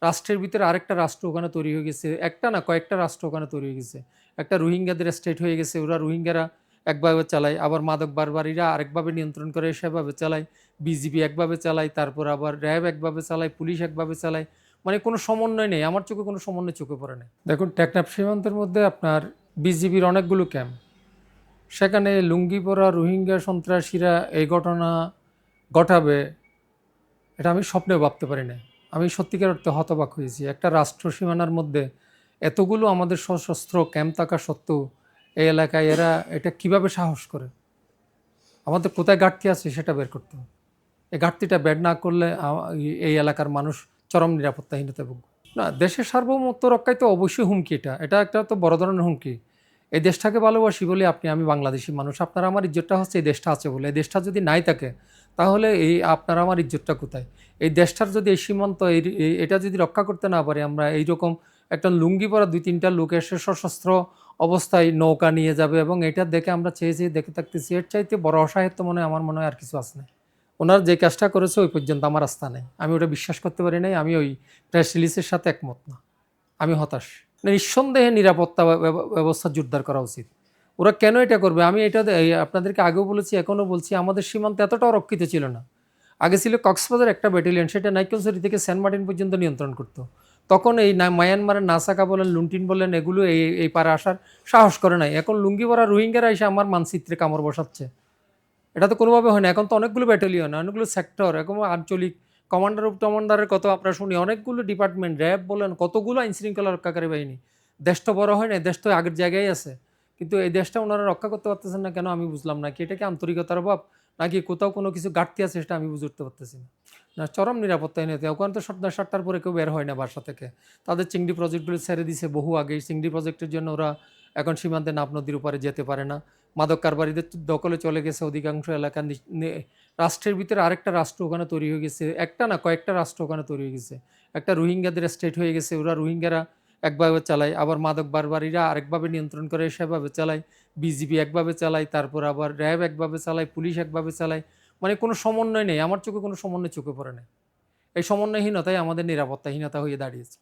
রাষ্ট্রের ভিতরে আরেকটা রাষ্ট্র ওখানে তৈরি হয়ে গেছে। একটা না কয়েকটা রাষ্ট্র ওখানে তৈরি হয়ে গেছে। একটা রোহিঙ্গাদের স্টেট হয়ে গেছে। ওরা রোহিঙ্গারা একভাবে চালায়, আবার মাদক বারবারীরা আরেকভাবে নিয়ন্ত্রণ করে সেভাবে চালায়। বিজিবি একভাবে চালায়, তারপর আবার র্যাব একভাবে চালায়, পুলিশ একভাবে চালায়। মানে কোনো সমন্বয় নেই। আমার চোখে কোনো সমন্বয় চোখে পড়ে নাই। দেখুন টেকনাফ সীমান্তের মধ্যে আপনার বিজিবির অনেকগুলো ক্যাম্প। সেখানে লুঙ্গি পরা রোহিঙ্গা সন্ত্রাসীরা এই ঘটনা ঘটাবে এটা আমি স্বপ্নেও ভাবতে পারি নাই। আমি সত্যিকার অর্থে হতবাক হয়েছি। একটা রাষ্ট্র সীমানার মধ্যে এতগুলো আমাদের সশস্ত্র ক্যাম্প থাকা সত্ত্বেও এই এলাকায় এরা এটা কিভাবে সাহস করে? আমাদের কোথায় ঘাটতি আছে সেটা বের করতে হবে। এই ঘাটতিটা বের না করলে এই এলাকার মানুষ চরম নিরাপত্তাহীনতায় ভুগবে। না, দেশের সার্বভৌমত্ব রক্ষায় তো অবশ্যই হুমকি এটা। এটা একটা তো বড় ধরনের হুমকি। এই দেশটাকে ভালোবাসি বলে আমি বাংলাদেশি মানুষ। আপনার আমার ইজ্জতটা হচ্ছে এই দেশটা আছে বলে। এই দেশটা যদি নাই থাকে তাহলে এই আপনার আমার ইজ্জতটা কোথায়? এই দেশটার যদি এই সীমান্ত এটা যদি রক্ষা করতে না পারি আমরা, এইরকম একটা লুঙ্গি পরা ২-৩টা লোক এসে সশস্ত্র অবস্থায় নৌকা নিয়ে যাবে এবং এটা দেখে আমরা চেয়ে চেয়ে দেখে থাকতেছি। এর চাইতে বড় অসাহিত্য আমার মনে হয় আর কিছু আছে না। ওনার যে কাজটা করেছে ওই পর্যন্ত আমার আস্থা নেই। আমি ওটা বিশ্বাস করতে পারি নাই। আমি ওই প্রেস রিলিজের সাথে একমত না। আমি হতাশ। নিঃসন্দেহে নিরাপত্তা ব্যবস্থা জোরদার করা উচিত। ওরা কেন এটা করবে? আমি এটা আপনাদেরকে আগেও বলেছি, এখনও বলছি, আমাদের সীমান্ত এতটাও রক্ষিত ছিল না। আগে ছিল কক্সবাজার একটা ব্যাটালিয়ন, সেটা নাইক্ষ্যংছড়ি থেকে সেন্ট মার্টিন পর্যন্ত নিয়ন্ত্রণ করত। তখন এই মায়ানমারের নাসাকা বলেন, লুন্টিন বলেন, এগুলো এই পারে আসার সাহস করে নাই। এখন লুঙ্গি পরা রোহিঙ্গারা এসে আমার মানচিত্রে কামড় বসাচ্ছে। এটা তো কোনোভাবে হয় না। এখন তো অনেকগুলো ব্যাটালিয়ন, অনেকগুলো সেক্টর, এখন আঞ্চলিক কমান্ডারের কথা আমরা শুনি, অনেকগুলো ডিপার্টমেন্ট, র্যাব বলেন, কতগুলো আইনশৃঙ্খলা রক্ষাকারী বাহিনী। দেশ তো বড় হয় না, দেশ তো আগের জায়গায় আছে। কিন্তু এই দেশটা ওনারা রক্ষা করতে পারতেছেন না কেন আমি বুঝলাম না। কি এটা কি আন্তরিকতার অভাব, নাকি কোথাও কোনো কিছু ঘাটতি আছে সেটা আমি বুঝে উঠতে পারতেছি না। না, চরম নিরাপত্তাহীনতা। ওখানে তো সন্ধ্যা ৭টার পরে কেউ বের হয় না বাসা থেকে। তাদের চিংড়ি প্রজেক্টগুলো ছেড়ে দিছে বহু আগেই। চিংড়ি প্রজেক্টের জন্য ওরা এখন সীমান্তে নাফ নদীর উপরে যেতে পারে না। মাদক কারবারিদের দখলে চলে গেছে অধিকাংশ এলাকা। রাষ্ট্রের ভিতরে আরেকটা রাষ্ট্র ওখানে তৈরি হয়ে গেছে। একটা না কয়েকটা রাষ্ট্র ওখানে তৈরি হয়ে গেছে। একটা রোহিঙ্গাদের স্টেট হয়ে গেছে। ওরা রোহিঙ্গারা একভাবে চালায়, আবার মাদক বারবারীরা আরেকভাবে নিয়ন্ত্রণ করে সেভাবে চালায়। বিজিবি একভাবে চালায়, তারপর আবার র্যাব একভাবে চালায়, পুলিশ একভাবে চালায়। মানে কোনো সমন্বয় নেই। আমার চোখে কোনো সমন্বয় চোখে পড়ে না। এই সমন্বয়হীনতাই আমাদের নিরাপত্তাহীনতা হয়ে দাঁড়িয়েছে।